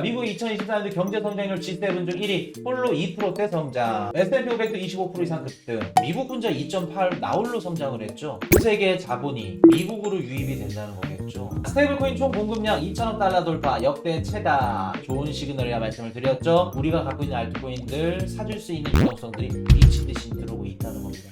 미국의 2024년도 경제 성장률 G7 중 1위, 홀로 2%대 성장. S&P 500도 25% 이상 급등. 미국 혼자 2.8 나홀로 성장을 했죠. 세계 자본이 미국으로 유입이 된다는 거겠죠. 스테이블코인 총 공급량 2천억 달러 돌파, 역대 최다. 좋은 시그널이라 말씀을 드렸죠. 우리가 갖고 있는 알트코인들 사줄 수 있는 유동성들이 미친 듯이 들어오고 있다는 겁니다.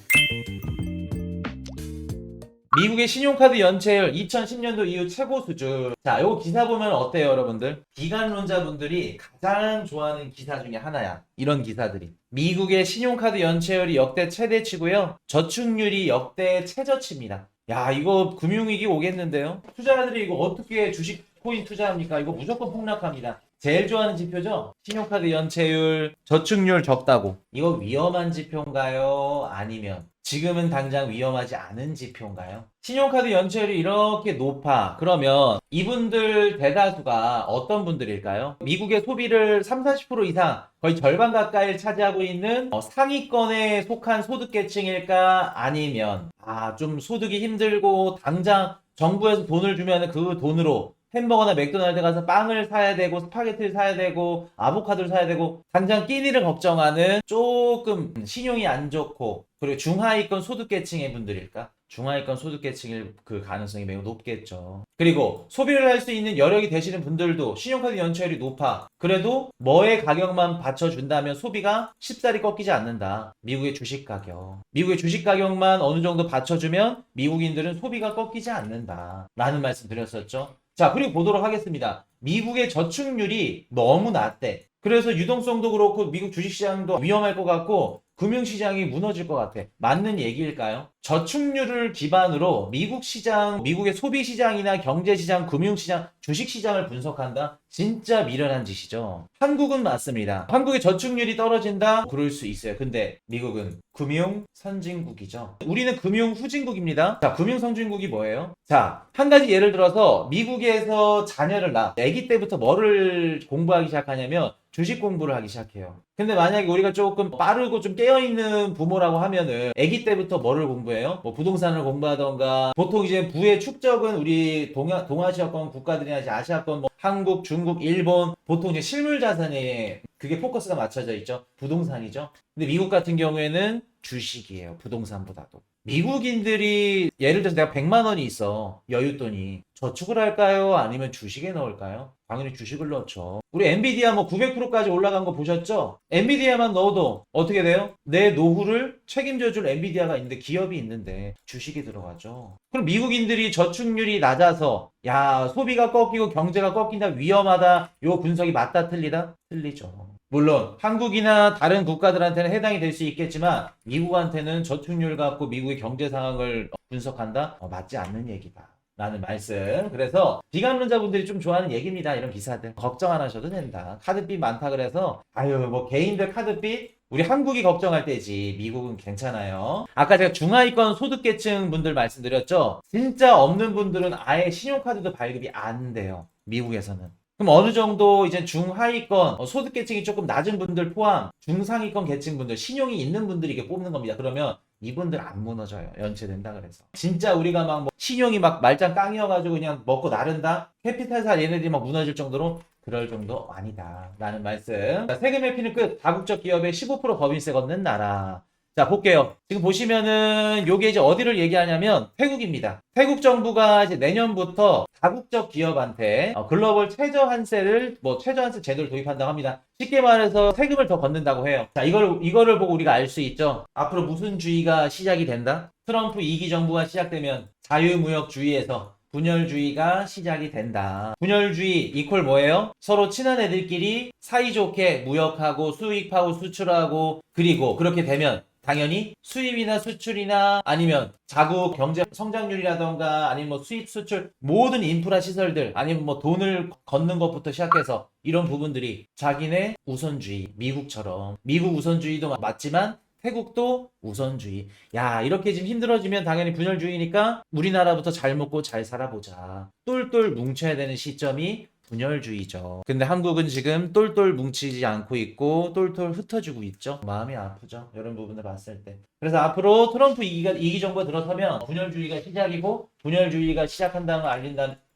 미국의 신용카드 연체율 2010년도 이후 최고 수준. 자, 요거 기사 보면 어때요, 여러분들? 비관론자분들이 가장 좋아하는 기사 중에 하나야. 이런 기사들이. 미국의 신용카드 연체율이 역대 최대치고요. 저축률이 역대 최저치입니다. 야, 이거 금융위기 오겠는데요? 투자자들이 이거 어떻게 주식 코인 투자합니까? 이거 무조건 폭락합니다. 제일 좋아하는 지표죠? 신용카드 연체율, 저축률 적다고. 이거 위험한 지표인가요? 아니면 지금은 당장 위험하지 않은 지표인가요? 신용카드 연체율이 이렇게 높아. 그러면 이분들 대다수가 어떤 분들일까요? 미국의 소비를 30-40% 이상, 거의 절반 가까이를 차지하고 있는 상위권에 속한 소득계층일까? 아니면 좀 소득이 힘들고 당장 정부에서 돈을 주면 그 돈으로 햄버거나 맥도날드 가서 빵을 사야 되고 스파게티를 사야 되고 아보카도를 사야 되고 당장 끼니를 걱정하는 조금 신용이 안 좋고 그리고 중하위권 소득계층의 분들일까? 중하위권 소득계층일 그 가능성이 매우 높겠죠. 그리고 소비를 할 수 있는 여력이 되시는 분들도 신용카드 연체율이 높아. 그래도 뭐의 가격만 받쳐준다면 소비가 쉽사리 꺾이지 않는다. 미국의 주식 가격. 미국의 주식 가격만 어느 정도 받쳐주면 미국인들은 소비가 꺾이지 않는다. 라는 말씀 드렸었죠. 자, 그리고 보도록 하겠습니다. 미국의 저축률이 너무 낮대. 그래서 유동성도 그렇고 미국 주식시장도 위험할 것 같고 금융시장이 무너질 것 같아. 맞는 얘기일까요? 저축률을 기반으로 미국 시장, 미국의 소비시장이나 경제시장, 금융시장, 주식시장을 분석한다? 진짜 미련한 짓이죠. 한국은 맞습니다. 한국의 저축률이 떨어진다? 그럴 수 있어요. 근데 미국은 금융 선진국이죠. 우리는 금융 후진국입니다. 자, 금융 선진국이 뭐예요? 자, 한 가지 예를 들어서 미국에서 자녀를 낳아. 아기 때부터 뭐를 공부하기 시작하냐면 주식 공부를 하기 시작해요. 근데 만약에 우리가 조금 빠르고 좀 깨어있는 부모라고 하면은 아기 때부터 뭐를 공부해요? 뭐 부동산을 공부하던가 보통 이제 부의 축적은 우리 동아시아권 국가들이나 이제 아시아권 뭐 한국, 중국, 일본 보통 이제 실물 자산에 그게 포커스가 맞춰져 있죠. 부동산이죠. 근데 미국 같은 경우에는 주식이에요. 부동산보다도. 미국인들이 예를 들어서 내가 100만 원이 있어. 여윳돈이. 저축을 할까요? 아니면 주식에 넣을까요? 당연히 주식을 넣죠. 우리 엔비디아 뭐 900%까지 올라간 거 보셨죠? 엔비디아만 넣어도 어떻게 돼요? 내 노후를 책임져줄 엔비디아가 있는데 기업이 있는데 주식이 들어가죠. 그럼 미국인들이 저축률이 낮아서 야 소비가 꺾이고 경제가 꺾인다 위험하다 요 분석이 맞다 틀리다? 틀리죠. 물론 한국이나 다른 국가들한테는 해당이 될 수 있겠지만 미국한테는 저축률 갖고 미국의 경제 상황을 분석한다? 맞지 않는 얘기다. 라는 말씀. 그래서 비관론자분들이 좀 좋아하는 얘기입니다. 이런 기사들. 걱정 안 하셔도 된다. 카드빚 많다 그래서 뭐 개인들 카드빚 우리 한국이 걱정할 때지 미국은 괜찮아요. 아까 제가 중하위권 소득계층 분들 말씀드렸죠. 진짜 없는 분들은 아예 신용카드도 발급이 안 돼요. 미국에서는. 그럼 어느 정도 이제 중하위권 소득계층이 조금 낮은 분들 포함 중상위권 계층분들 신용이 있는 분들이 이렇게 뽑는 겁니다. 그러면 이분들 안 무너져요. 연체된다 그래서. 진짜 우리가 막 뭐 신용이 막 말짱 깡이어가지고 그냥 먹고 나른다? 캐피탈사 얘네들이 막 무너질 정도로 그럴 정도 아니다. 라는 말씀. 자, 세금 회피는 끝. 다국적 기업의 15% 법인세 걷는 나라. 자, 볼게요. 지금 보시면은 요게 이제 어디를 얘기하냐면 태국입니다. 태국 정부가 이제 내년부터 다국적 기업한테 글로벌 최저한세를 최저한세 제도를 도입한다고 합니다. 쉽게 말해서 세금을 더 걷는다고 해요. 자, 이거를 보고 우리가 알 수 있죠. 앞으로 무슨 주의가 시작이 된다? 트럼프 2기 정부가 시작되면 자유무역주의에서 분열주의가 시작이 된다. 분열주의 이퀄 뭐예요? 서로 친한 애들끼리 사이좋게 무역하고 수입하고 수출하고 그리고 그렇게 되면 당연히 수입이나 수출이나 아니면 자국 경제 성장률이라던가 아니면 뭐 수입 수출 모든 인프라 시설들 아니면 뭐 돈을 걷는 것부터 시작해서 이런 부분들이 자기네 우선주의 미국처럼 미국 우선주의도 맞지만 태국도 우선주의. 야 이렇게 지금 힘들어지면 당연히 분열주의니까 우리나라부터 잘 먹고 잘 살아보자. 똘똘 뭉쳐야 되는 시점이 분열주의죠. 근데 한국은 지금 똘똘 뭉치지 않고 있고 똘똘 흩어지고 있죠. 마음이 아프죠. 이런 부분을 봤을 때. 그래서 앞으로 트럼프 2기 정부가 들어서면 분열주의가 시작이고 분열주의가 시작한다는 걸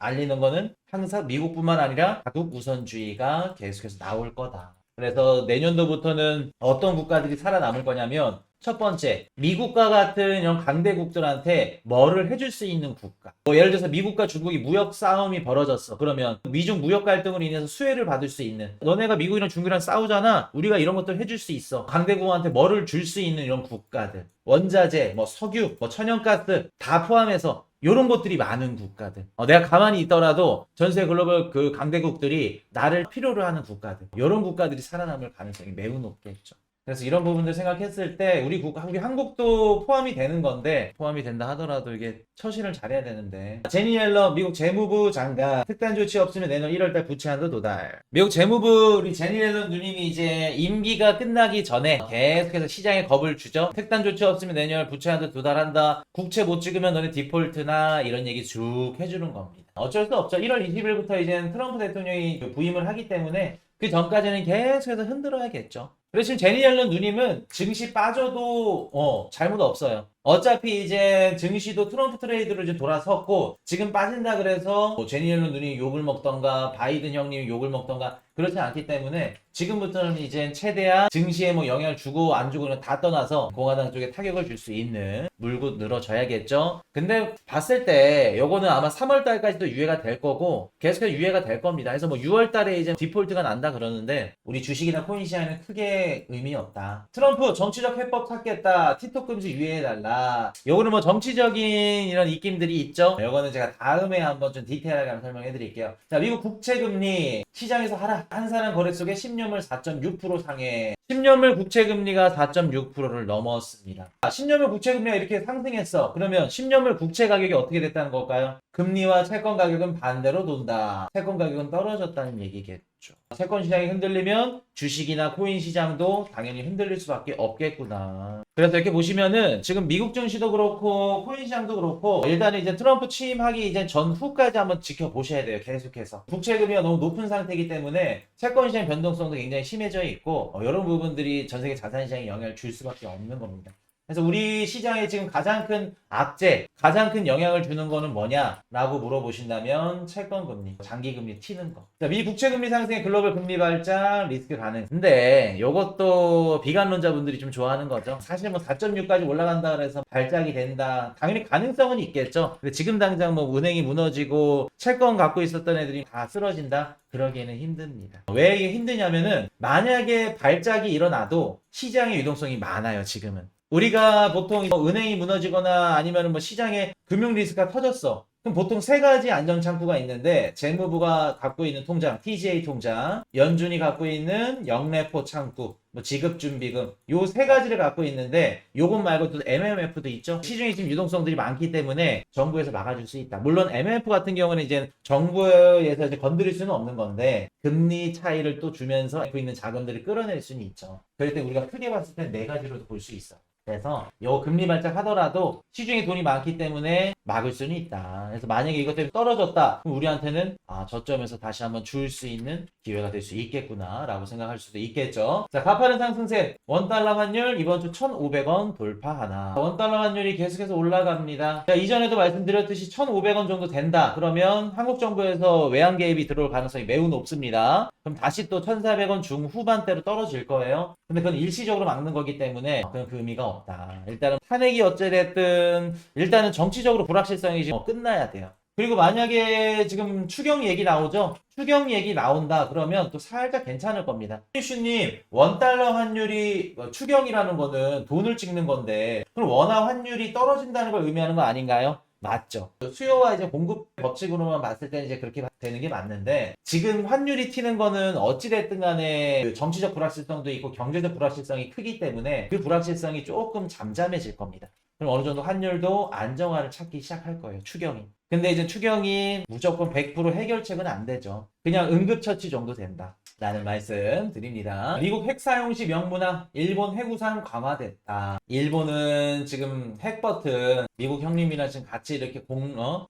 알리는 거는 항상 미국뿐만 아니라 자국 우선주의가 계속해서 나올 거다. 그래서 내년도부터는 어떤 국가들이 살아남을 거냐면 첫 번째, 미국과 같은 이런 강대국들한테 뭐를 해줄 수 있는 국가. 뭐 예를 들어서 미국과 중국이 무역 싸움이 벌어졌어. 그러면 미중 무역 갈등으로 인해서 수혜를 받을 수 있는, 너네가 미국이랑 중국이랑 싸우잖아. 우리가 이런 것들 해줄 수 있어. 강대국한테 뭐를 줄 수 있는 이런 국가들. 원자재, 뭐 석유, 뭐 천연가스 다 포함해서 이런 것들이 많은 국가들. 내가 가만히 있더라도 전세 글로벌 그 강대국들이 나를 필요로 하는 국가들. 이런 국가들이 살아남을 가능성이 매우 높겠죠. 그래서 이런 부분들 생각했을 때 우리 한국도 포함이 되는 건데, 포함이 된다 하더라도 이게 처신을 잘해야 되는데. 제니 옐런 미국 재무부 장관 특단 조치 없으면 내년 1월달 부채 한도 도달. 미국 재무부 우리 제니 옐런 누님이 이제 임기가 끝나기 전에 계속해서 시장에 겁을 주죠. 특단 조치 없으면 내년 부채 한도 도달한다. 국채 못 찍으면 너네 디폴트나 이런 얘기 쭉 해주는 겁니다. 어쩔 수 없죠. 1월 20일부터 이제 트럼프 대통령이 부임을 하기 때문에 그 전까지는 계속해서 흔들어야겠죠. 그래서 지금 제니 옐런 누님은 증시 빠져도 잘못 없어요. 어차피 이제 증시도 트럼프 트레이드로 이제 돌아섰고, 지금 빠진다 그래서 뭐 제니 옐런 누님이 욕을 먹던가 바이든 형님이 욕을 먹던가 그렇지 않기 때문에 지금부터는 이제 최대한 증시에 뭐 영향을 주고 안 주고는 다 떠나서 공화당 쪽에 타격을 줄 수 있는 물고 늘어져야겠죠. 근데 봤을 때 요거는 아마 3월 달까지도 유예가 될 거고 계속해서 유예가 될 겁니다. 그래서 뭐 6월 달에 이제 디폴트가 난다 그러는데 우리 주식이나 코인 시장에는 크게 의미 없다. 트럼프 정치적 해법 찾겠다. 틱톡 금지 유예해달라. 요거는 뭐 정치적인 이런 입김들이 있죠. 요거는 제가 다음에 한번 좀 디테일하게 한번 설명해 드릴게요. 자, 미국 국채금리 시장에서 하라. 한 사람 거래 속에 10년물 4.6% 상해. 10년물 국채금리가 4.6%를 넘었습니다. 10년물 국채금리가 이렇게 상승했어. 그러면 10년물 국채 가격이 어떻게 됐다는 걸까요? 금리와 채권 가격은 반대로 돈다. 채권 가격은 떨어졌다는 얘기겠죠. 채권 시장이 흔들리면 주식이나 코인 시장도 당연히 흔들릴 수밖에 없겠구나. 그래서 이렇게 보시면은 지금 미국 증시도 그렇고 코인 시장도 그렇고 일단은 이제 트럼프 취임하기 이제 전후까지 한번 지켜보셔야 돼요. 계속해서. 국채 금리가 너무 높은 상태이기 때문에 채권 시장 변동성도 굉장히 심해져 있고 이런 부분들이 전 세계 자산 시장에 영향을 줄 수밖에 없는 겁니다. 그래서 우리 시장에 지금 가장 큰 악재, 가장 큰 영향을 주는 거는 뭐냐라고 물어보신다면 채권금리, 장기금리 튀는 거. 자, 미 국채금리 상승에 글로벌 금리 발작, 리스크 가능. 근데 이것도 비관론자분들이 좀 좋아하는 거죠. 사실 뭐 4.6까지 올라간다 그래서 발작이 된다. 당연히 가능성은 있겠죠. 근데 지금 당장 뭐 은행이 무너지고 채권 갖고 있었던 애들이 다 쓰러진다? 그러기에는 힘듭니다. 왜 이게 힘드냐면은 만약에 발작이 일어나도 시장의 유동성이 많아요, 지금은. 우리가 보통 은행이 무너지거나 아니면 뭐 시장에 금융 리스크가 터졌어. 그럼 보통 세 가지 안전창구가 있는데 재무부가 갖고 있는 통장, TGA 통장, 연준이 갖고 있는 영래포 창구, 뭐 지급준비금 요 세 가지를 갖고 있는데 요것 말고도 MMF도 있죠. 시중에 지금 유동성들이 많기 때문에 정부에서 막아줄 수 있다. 물론 MMF 같은 경우는 이제 정부에서 이제 건드릴 수는 없는 건데 금리 차이를 또 주면서 갖고 있는 자금들을 끌어낼 수는 있죠. 그럴 때 우리가 크게 봤을 때 네 가지로도 볼 수 있어. 그래서 요 금리 발작 하더라도 시중에 돈이 많기 때문에 막을 수는 있다. 그래서 만약에 이것 때문에 떨어졌다. 그럼 우리한테는 저점에서 다시 한번 줄 수 있는 기회가 될 수 있겠구나 라고 생각할 수도 있겠죠. 자, 가파른 상승세. 원달러 환율 이번 주 1,500원 돌파하나. 원달러 환율이 계속해서 올라갑니다. 자, 이전에도 말씀드렸듯이 1,500원 정도 된다. 그러면 한국 정부에서 외환 개입이 들어올 가능성이 매우 높습니다. 그럼 다시 또 1,400원 중후반대로 떨어질 거예요. 근데 그건 일시적으로 막는 거기 때문에 그건 그 의미가 없다. 일단은 탄핵이 어찌됐든 일단은 정치적으로 불확실성이 지금 끝나야 돼요. 그리고 만약에 지금 추경 얘기 나오죠? 추경 얘기 나온다 그러면 또 살짝 괜찮을 겁니다. 슈님, 원달러 환율이 추경이라는 거는 돈을 찍는 건데 그럼 원화 환율이 떨어진다는 걸 의미하는 거 아닌가요? 맞죠. 수요와 이제 공급 법칙으로만 봤을 때 이제 그렇게 되는 게 맞는데 지금 환율이 튀는 거는 어찌됐든 간에 그 정치적 불확실성도 있고 경제적 불확실성이 크기 때문에 그 불확실성이 조금 잠잠해질 겁니다. 그럼 어느 정도 환율도 안정화를 찾기 시작할 거예요. 추경이. 근데 이제 추경이 무조건 100% 해결책은 안 되죠. 그냥 응급처치 정도 된다. 라는 말씀 드립니다. 미국 핵 사용 시 명문화, 일본 핵우산 강화됐다. 일본은 지금 핵 버튼, 미국 형님이랑 지금 같이 이렇게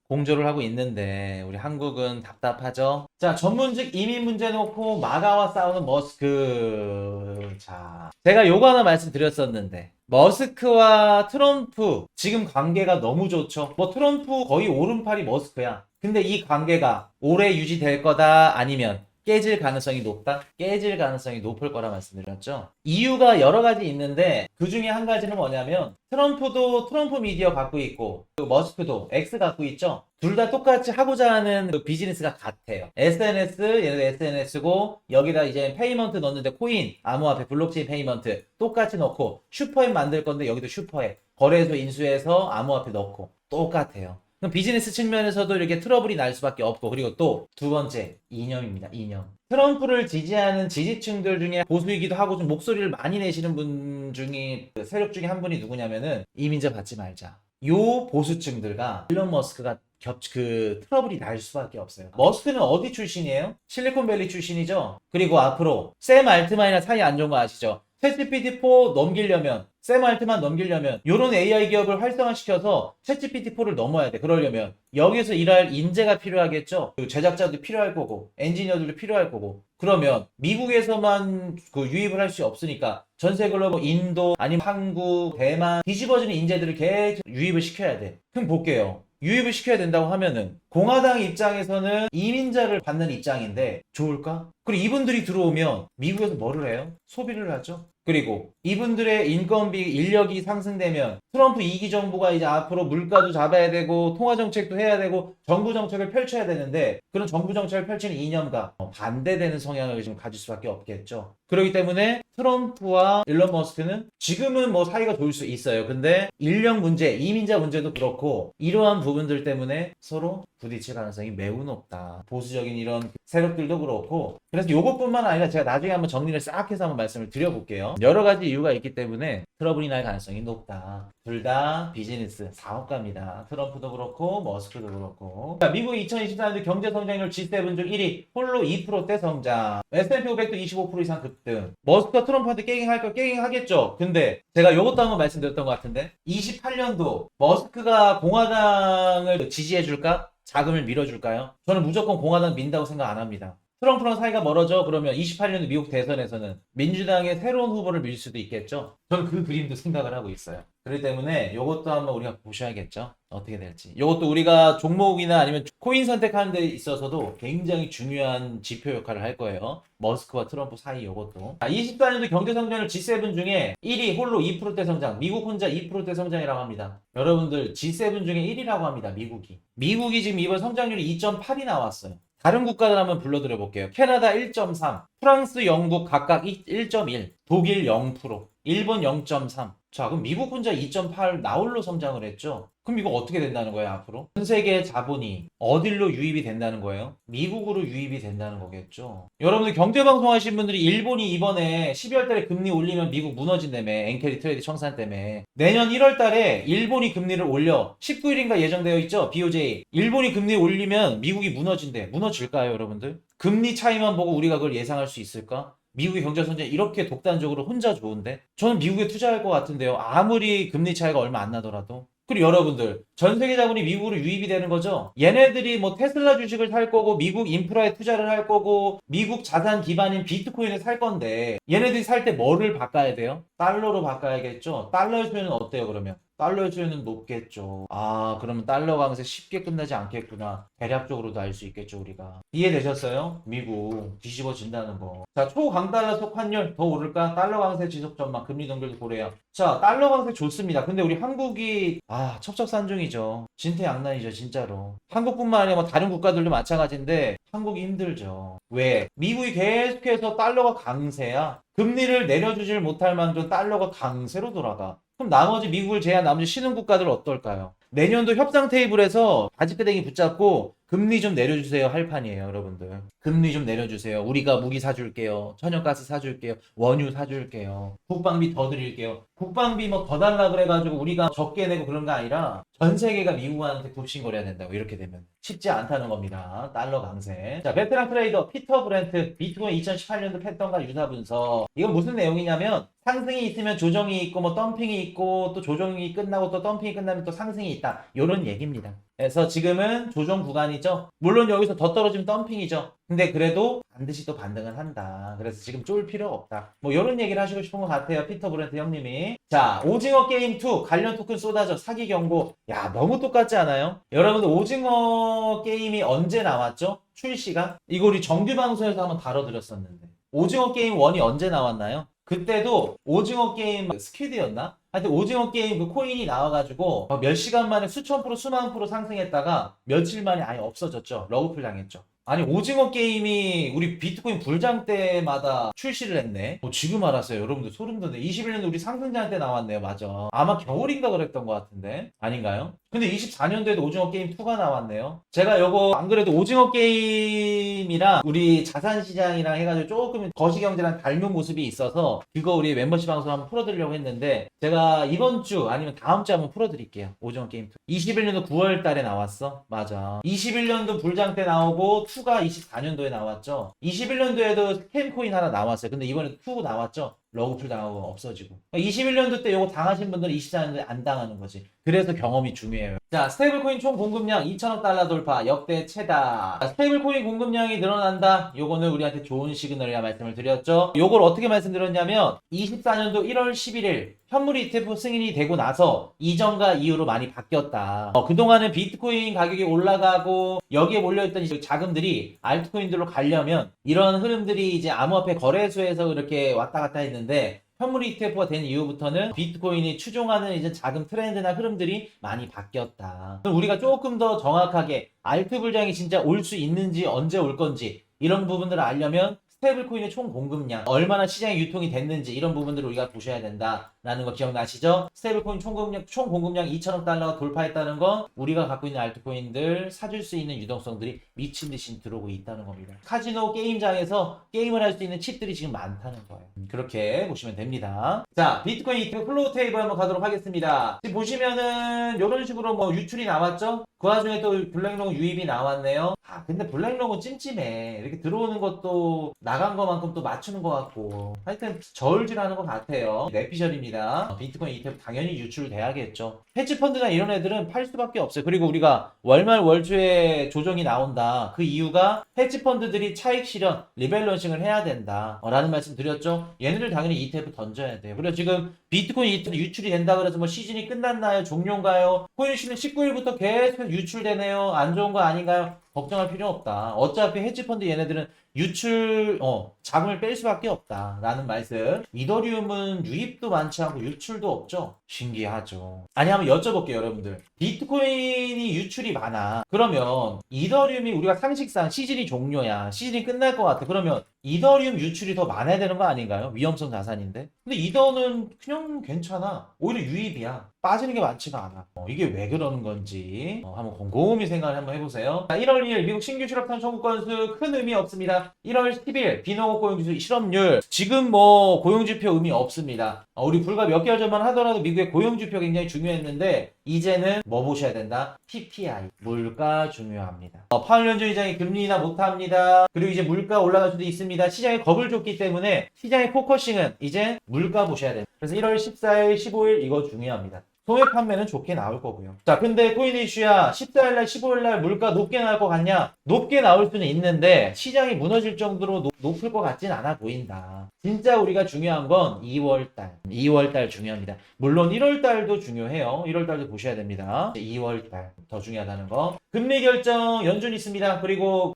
공조를 하고 있는데, 우리 한국은 답답하죠? 자, 전문직 이민 문제 놓고 마가와 싸우는 머스크. 자, 제가 요거 하나 말씀드렸었는데, 머스크와 트럼프 지금 관계가 너무 좋죠. 뭐 트럼프 거의 오른팔이 머스크야. 근데 이 관계가 오래 유지될 거다 아니면 깨질 가능성이 높다? 깨질 가능성이 높을 거라 말씀드렸죠. 이유가 여러 가지 있는데 그 중에 한 가지는 뭐냐면 트럼프도 트럼프 미디어 갖고 있고 그 머스크도 X 갖고 있죠. 둘 다 똑같이 하고자 하는 그 비즈니스가 같아요. SNS, 얘네도 SNS고 여기다 이제 페이먼트 넣는데 코인, 암호화폐, 블록체인 페이먼트 똑같이 넣고 슈퍼앱 만들 건데 여기도 슈퍼앱 거래소 인수해서 암호화폐 넣고 똑같아요. 그럼 비즈니스 측면에서도 이렇게 트러블이 날 수밖에 없고 그리고 또 두 번째 이념입니다. 이념. 트럼프를 지지하는 지지층들 중에 보수이기도 하고 좀 목소리를 많이 내시는 분 중에 그 세력 중에 한 분이 누구냐면은 이민자 받지 말자. 요 보수층들과 일론 머스크가 트러블이 날 수밖에 없어요. 머스크는 어디 출신이에요? 실리콘밸리 출신이죠. 그리고 앞으로 샘 알트만이랑 사이 안 좋은 거 아시죠? 챗GPT-4 넘기려면 샘 알트만 넘기려면 요런 AI 기업을 활성화시켜서 챗GPT-4를 넘어야 돼. 그러려면 여기서 일할 인재가 필요하겠죠. 그리고 제작자도 필요할 거고 엔지니어들도 필요할 거고 그러면 미국에서만 그 유입을 할 수 없으니까 전 세계로 뭐 인도 아니면 한국, 대만 뒤집어지는 인재들을 계속 유입을 시켜야 돼. 그럼 볼게요. 유입을 시켜야 된다고 하면은 공화당 입장에서는 이민자를 받는 입장인데 좋을까? 그리고 이분들이 들어오면 미국에서 뭐를 해요? 소비를 하죠. 그리고 이분들의 인건비, 인력이 상승되면 트럼프 2기 정부가 이제 앞으로 물가도 잡아야 되고 통화정책도 해야 되고 정부 정책을 펼쳐야 되는데 그런 정부 정책을 펼치는 이념과 반대되는 성향을 지금 가질 수밖에 없겠죠. 그렇기 때문에 트럼프와 일론 머스크는 지금은 뭐 사이가 좋을 수 있어요. 근데 인력 문제, 이민자 문제도 그렇고 이러한 부분들 때문에 서로 부딪힐 가능성이 매우 높다. 보수적인 이런 세력들도 그렇고 그래서 요것뿐만 아니라 제가 나중에 한번 정리를 싹 해서 한번 말씀을 드려볼게요. 여러 가지 이유가 있기 때문에 트러블이 날 가능성이 높다. 둘 다 비즈니스, 사업가입니다. 트럼프도 그렇고 머스크도 그렇고. 자, 미국의 2024년도 경제 성장률 G7 중 1위, 홀로 2%대 성장. S&P 500도 25% 이상 급등. 머스크가 트럼프한테 깨갱할 거 깨갱하겠죠. 근데 제가 요것도 한번 말씀드렸던 것 같은데 28년도 머스크가 공화당을 지지해줄까? 자금을 밀어줄까요? 저는 무조건 공화당 민다고 생각 안 합니다. 트럼프랑 사이가 멀어져? 그러면 28년도 미국 대선에서는 민주당의 새로운 후보를 밀 수도 있겠죠? 저는 그 그림도 생각을 하고 있어요. 그렇기 때문에 이것도 한번 우리가 보셔야겠죠? 어떻게 될지. 이것도 우리가 종목이나 아니면 코인 선택하는 데 있어서도 굉장히 중요한 지표 역할을 할 거예요. 머스크와 트럼프 사이 이것도. 24년도 경제성장률 G7 중에 1위 홀로 2%대 성장. 미국 혼자 2%대 성장이라고 합니다. 여러분들 G7 중에 1위라고 합니다. 미국이. 미국이 지금 이번 성장률이 2.8이 나왔어요. 다른 국가들 한번 불러드려 볼게요. 캐나다 1.3, 프랑스, 영국 각각 1.1, 독일 0%, 일본 0.3. 자, 그럼 미국 혼자 2.8 나홀로 성장을 했죠? 그럼 이거 어떻게 된다는 거예요, 앞으로? 전 세계의 자본이 어딜로 유입이 된다는 거예요? 미국으로 유입이 된다는 거겠죠? 여러분들 경제방송 하신 분들이 일본이 이번에 12월 달에 금리 올리면 미국 무너진다며, 엔캐리 트레이드 청산 때문에. 내년 1월 달에 일본이 금리를 올려. 19일인가 예정되어 있죠? BOJ. 일본이 금리 올리면 미국이 무너진대. 무너질까요, 여러분들? 금리 차이만 보고 우리가 그걸 예상할 수 있을까? 미국의 경제 성장이 이렇게 독단적으로 혼자 좋은데? 저는 미국에 투자할 것 같은데요. 아무리 금리 차이가 얼마 안 나더라도. 그리고 여러분들 전 세계 자본이 미국으로 유입이 되는 거죠. 얘네들이 뭐 테슬라 주식을 살 거고 미국 인프라에 투자를 할 거고 미국 자산 기반인 비트코인을 살 건데 얘네들이 살 때 뭐를 바꿔야 돼요? 달러로 바꿔야겠죠. 달러의 수요는 어때요 그러면? 달러의 수요는 높겠죠. 아, 그러면 달러 강세 쉽게 끝나지 않겠구나. 대략적으로도 알 수 있겠죠, 우리가. 이해되셨어요? 미국 뒤집어진다는 거. 자, 초강달러 속 환율 더 오를까? 달러 강세 지속 전망, 금리 동결도 고래요. 자, 달러 강세 좋습니다. 근데 우리 한국이 첩첩산중이죠. 진퇴양난이죠, 진짜로. 한국뿐만 아니라 뭐 다른 국가들도 마찬가지인데 한국이 힘들죠. 왜? 미국이 계속해서 달러가 강세야. 금리를 내려주질 못할 만큼 달러가 강세로 돌아가. 그럼 나머지 미국을 제외한 나머지 신흥 국가들 어떨까요? 내년도 협상 테이블에서 바지끄댕이 붙잡고 금리 좀 내려주세요 할 판이에요, 여러분들. 금리 좀 내려주세요. 우리가 무기 사줄게요. 천연가스 사줄게요. 원유 사줄게요. 국방비 더 드릴게요. 국방비 뭐 더 달라 그래가지고 우리가 적게 내고 그런 거 아니라 전 세계가 미국한테 굽신거려야 된다고. 이렇게 되면 쉽지 않다는 겁니다. 달러 강세. 자, 베테랑 트레이더 피터 브렌트 비트코인 2018년도 패턴과 유사 분석. 이건 무슨 내용이냐면 상승이 있으면 조정이 있고 뭐 덤핑이 있고 또 조정이 끝나고 또 덤핑이 끝나면 또 상승이 있다. 이런 얘기입니다. 그래서 지금은 조정 구간이죠. 물론 여기서 더 떨어지면 덤핑이죠. 근데 그래도 반드시 또 반등은 한다. 그래서 지금 쫄 필요가 없다. 뭐 이런 얘기를 하시고 싶은 것 같아요. 피터 브랜트 형님이. 자, 오징어 게임 2 관련 토큰 쏟아져 사기 경고. 야, 너무 똑같지 않아요? 여러분들 오징어 게임이 언제 나왔죠? 출시가? 이거 우리 정규 방송에서 한번 다뤄드렸었는데. 오징어 게임 1이 언제 나왔나요? 그때도 오징어 게임 스퀴드였나? 하여튼 오징어 게임 그 코인이 나와가지고 몇 시간 만에 수천 프로 수만 프로 상승했다가 며칠 만에 아예 없어졌죠. 러그풀 당했죠. 아니 오징어 게임이 우리 비트코인 불장 때마다 출시를 했네. 지금 알았어요. 여러분들 소름 돋네. 21년도 우리 상승장 때 나왔네요. 맞아. 아마 겨울인가 그랬던 것 같은데 아닌가요? 근데 24년도에도 오징어 게임 2가 나왔네요. 제가 요거 안 그래도 오징어 게임이랑 우리 자산시장이랑 해가지고 조금 거시경제랑 닮은 모습이 있어서 그거 우리 멤버십 방송 한번 풀어드리려고 했는데 제가 이번 주 아니면 다음 주에 한번 풀어드릴게요. 오징어 게임 2. 21년도 9월 달에 나왔어. 맞아. 21년도 불장 때 나오고 2가 24년도에 나왔죠. 21년도에도 스캠코인 하나 나왔어요. 근데 이번에 2 나왔죠. 러그풀 당하고 없어지고. 21년도 때 요거 당하신 분들은 24년도에 안 당하는 거지. 그래서 경험이 중요해요. 자, 스테이블코인 총 공급량 2천억 달러 돌파 역대 최다. 자, 스테이블코인 공급량이 늘어난다. 요거는 우리한테 좋은 시그널이라 말씀을 드렸죠. 요걸 어떻게 말씀드렸냐면 24년도 1월 11일 현물 ETF 승인이 되고 나서 이전과 이후로 많이 바뀌었다. 그동안은 비트코인 가격이 올라가고 여기에 몰려있던 자금들이 알트코인들로 가려면 이런 흐름들이 이제 암호화폐 거래소에서 이렇게 왔다 갔다 했는데 현물 ETF가 된 이후부터는 비트코인이 추종하는 이제 자금 트렌드나 흐름들이 많이 바뀌었다. 그럼 우리가 조금 더 정확하게 알트 불장이 진짜 올 수 있는지 언제 올 건지 이런 부분들을 알려면 스테이블코인의 총 공급량, 얼마나 시장에 유통이 됐는지 이런 부분들을 우리가 보셔야 된다라는 거 기억나시죠? 스테이블코인 총 공급량 2천억 달러가 돌파했다는 건 우리가 갖고 있는 알트코인들 사줄 수 있는 유동성들이 미친 듯이 들어오고 있다는 겁니다. 카지노 게임장에서 게임을 할 수 있는 칩들이 지금 많다는 거예요. 그렇게 보시면 됩니다. 자, 비트코인 ETF 플로우 테이블 한번 가도록 하겠습니다. 지금 보시면은 이런 식으로 뭐 유출이 나왔죠? 그 와중에 또 블랙롱 유입이 나왔네요. 근데 블랙롱은 찜찜해. 이렇게 들어오는 것도 나간 것만큼 또 맞추는 것 같고 하여튼 저울질하는 것 같아요. 뇌피셜입니다. 비트코인 ETF 당연히 유출돼야겠죠. 헤지펀드나 이런 애들은 팔 수밖에 없어요. 그리고 우리가 월말 월초에 조정이 나온다. 그 이유가 헤지펀드들이 차익 실현, 리밸런싱을 해야 된다 라는 말씀 드렸죠. 얘네들 당연히 ETF 던져야 돼요. 그리고 지금 비트코인 ETF 유출이 된다 그래서 뭐 시즌이 끝났나요? 종료인가요? 코인 시즌 19일부터 계속 유출되네요. 안 좋은 거 아닌가요? 걱정할 필요 없다. 어차피 헤지펀드 얘네들은 유출, 자금을 뺄 수밖에 없다. 라는 말씀. 이더리움은 유입도 많지 않고 유출도 없죠? 신기하죠. 아니, 한번 여쭤볼게요, 여러분들. 비트코인이 유출이 많아. 그러면 이더리움이 우리가 상식상 시즌이 종료야. 시즌이 끝날 것 같아. 그러면 이더리움 유출이 더 많아야 되는 거 아닌가요? 위험성 자산인데. 근데 이더는 그냥 괜찮아. 오히려 유입이야. 빠지는 게 많지가 않아. 이게 왜 그러는 건지 한번 곰곰이 생각을 한번 해보세요. 자, 1월 2일 미국 신규 실업탄 청구 건수 큰 의미 없습니다. 1월 10일 비농업 고용지수 실업률 지금 뭐 고용지표 의미 없습니다. 우리 불과 몇 개월 전만 하더라도 미국의 고용지표 굉장히 중요했는데 이제는 뭐 보셔야 된다? PPI 물가 중요합니다. 파월 연준 의장이 금리 인하 못합니다. 그리고 이제 물가 올라갈 수도 있습니다. 시장에 겁을 줬기 때문에 시장의 포커싱은 이제 물가 보셔야 돼요. 그래서 1월 14일, 15일 이거 중요합니다. 소액 판매는 좋게 나올 거고요. 자, 근데 코인 이슈야 14일날 15일날 물가 높게 나올 것 같냐? 높게 나올 수는 있는데 시장이 무너질 정도로 높을 것 같진 않아 보인다. 진짜 우리가 중요한 건 2월달 중요합니다. 물론 1월달도 중요해요. 1월달도 보셔야 됩니다. 2월달 더 중요하다는 거. 금리 결정 연준이 있습니다. 그리고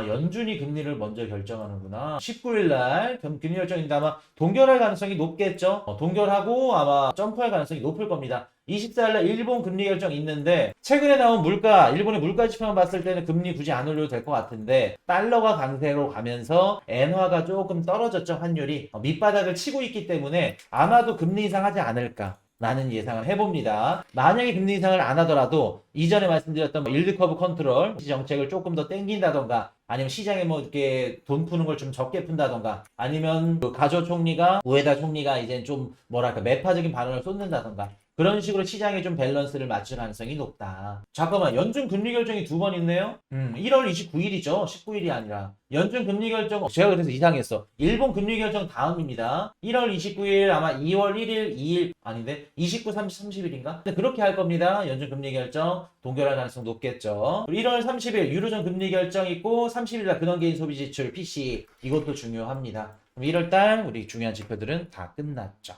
연준이 금리를 먼저 결정하는구나. 19일날 금리 결정인데 아마 동결할 가능성이 높겠죠. 동결하고 아마 점프할 가능성이 높을 겁니다. 24일날 일본 금리 결정 있는데 최근에 나온 일본의 물가 지표만 봤을 때는 금리 굳이 안 올려도 될 것 같은데 달러가 강세로 가면서 엔화가 조금 떨어졌죠. 환율이 밑바닥을 치고 있기 때문에 아마도 금리 인상하지 않을까 라는 예상을 해봅니다. 만약에 금리 인상을 안 하더라도 이전에 말씀드렸던 일드 커브 컨트롤 정책을 조금 더 땡긴다던가 아니면 시장에 뭐 이렇게 돈 푸는 걸 좀 적게 푼다던가 아니면 그 가조 총리가 우에다 총리가 이제 좀 뭐랄까 매파적인 발언을 쏟는다던가 그런 식으로 시장에 좀 밸런스를 맞출 가능성이 높다. 잠깐만, 연준 금리 결정이 두 번 있네요? 1월 29일이죠. 19일이 아니라. 연준 금리 결정, 제가 그래서 이상했어. 일본 금리 결정 다음입니다. 1월 29일, 아마 2월 1일, 2일, 아닌데? 29, 30, 30일인가? 근데 그렇게 할 겁니다. 연준 금리 결정. 동결할 가능성 높겠죠. 1월 30일, 유로존 금리 결정 있고, 30일날 근원개인 소비 지출, PC. 이것도 중요합니다. 그럼 1월달 우리 중요한 지표들은 다 끝났죠.